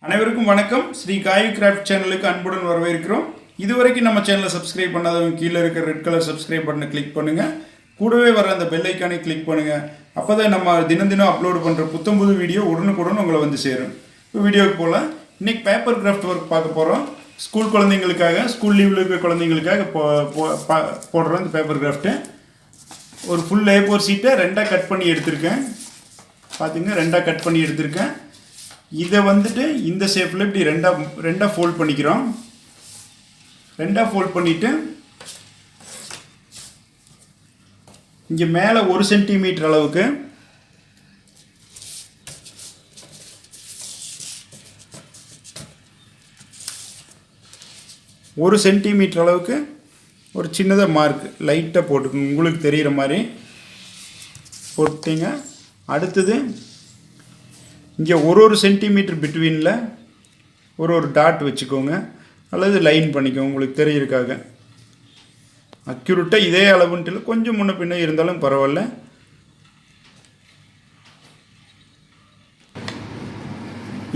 அனைவருக்கும் வணக்கம். ஸ்ரீ காய் கிராஃப்ட் சேனலுக்கு அன்புடன் வரவேற்கிறோம். இதுவரைக்கும் நம்ம சேனலை சப்ஸ்கிரைப் பண்ணாதவங்க கீழே இருக்க ரெட் கலர் சப்ஸ்கிரைப் பட்டனை கிளிக் பண்ணுங்கள். கூடவே வர அந்த பெல் ஐக்கானை கிளிக் பண்ணுங்கள். அப்போ தான் நம்ம தினம் அப்லோடு பண்ணுற புத்தம்புது வீடியோ உடனுக்குடன் உங்களை வந்து சேரும். இப்போ வீடியோவுக்கு போகலாம். இன்றைக்கி பேப்பர் கிராஃப்ட் ஒர்க் பார்க்க போகிறோம். ஸ்கூல் குழந்தைங்களுக்காக, ஸ்கூல் லீவில் இருக்கிற குழந்தைங்களுக்காக போடுறோம். இந்த பேப்பர் கிராஃப்ட்டு ஒரு ஃபுல் A4 ஷீட்டை ரெண்டாக கட் பண்ணி எடுத்திருக்கேன். பார்த்துங்க, ரெண்டாக கட் பண்ணி எடுத்திருக்கேன். இதை வந்துட்டு இந்த ஷேப்பில் இப்படி ரெண்டாக ஃபோல்ட் பண்ணிக்கிறோம். ரெண்டாக ஃபோல்ட் பண்ணிவிட்டு இங்கே மேலே 1 சென்டிமீட்டர் அளவுக்கு ஒரு சின்னதாக மார்க் லைட்டாக போட்டுக்கோங்க. உங்களுக்கு தெரிகிற மாதிரி போட்டிங்க. அடுத்தது இங்கே ஒரு சென்டிமீட்டர் பிட்வீனில் ஒரு டாட் வச்சுக்கோங்க, அல்லது லைன் பண்ணிக்கோங்க. உங்களுக்கு தெரியறதுக்காக அக்யூரேட்டாக இதே அளவுன்ட்டு கொஞ்சம் முன்ன பின்ன இருந்தாலும் பரவாயில்ல.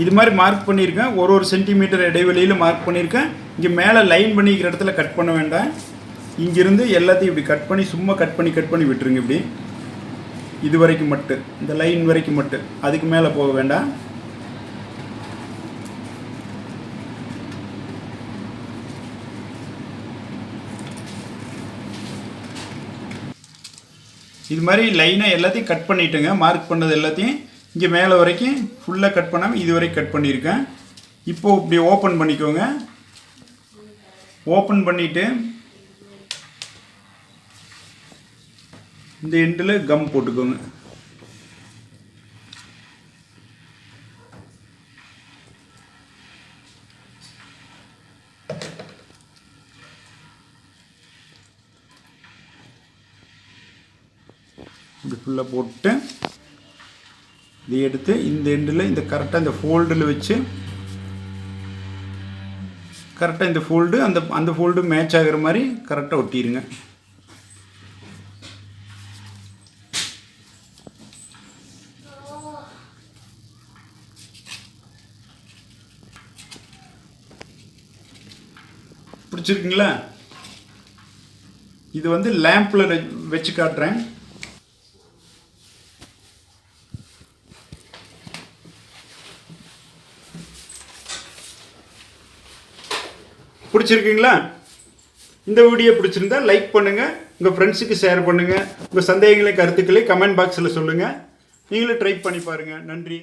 இது மாதிரி மார்க் பண்ணியிருக்கேன். ஒரு சென்டிமீட்டர் இடைவெளியில் மார்க் பண்ணியிருக்கேன். இங்கே மேலே லைன் பண்ணிக்கிற இடத்துல கட் பண்ண வேண்டாம். இங்கிருந்து எல்லாத்தையும் இப்படி கட் பண்ணி சும்மா கட் பண்ணி விட்டுருங்க. இப்படி இது வரைக்கும் மட்டும், இந்த லைன் வரைக்கும் மட்டும், அதுக்கு மேலே போக வேண்டாம். இது மாதிரி லைனாக எல்லாத்தையும் கட் பண்ணிவிட்டுங்க. மார்க் பண்ணது எல்லாத்தையும் இங்கே மேலே வரைக்கும் ஃபுல்லாக கட் பண்ணாமல் இது வரைக்கும் கட் பண்ணியிருக்கேன். இப்போது இப்படி ஓப்பன் பண்ணிக்கோங்க. ஓப்பன் பண்ணிவிட்டு இந்த எண்டில் கம் போட்டுக்கோங்க. இப்படி ஃபுல்லாக போட்டு இதை எடுத்து இந்த எண்டில் இந்த கரெக்டாக இந்த ஃபோல்டில் வச்சு கரெக்டாக இந்த ஃபோல்டு அந்த ஃபோல்டு மேட்ச் ஆகிற மாதிரி கரெக்டாக ஒட்டிடுங்க. பிடிச்சிருக்குங்களா? இது வந்து லேம்பில் வச்சு காட்டுறேன். பிடிச்சிருக்குங்களா? இந்த வீடியோ பிடிச்சிருந்தா லைக் பண்ணுங்கள், உங்கள் ஃப்ரெண்ட்ஸுக்கு ஷேர் பண்ணுங்கள், உங்கள் சந்தேகங்களை கருத்துக்களை கமெண்ட் பாக்ஸில் சொல்லுங்கள். நீங்களும் ட்ரை பண்ணி பாருங்கள். நன்றி.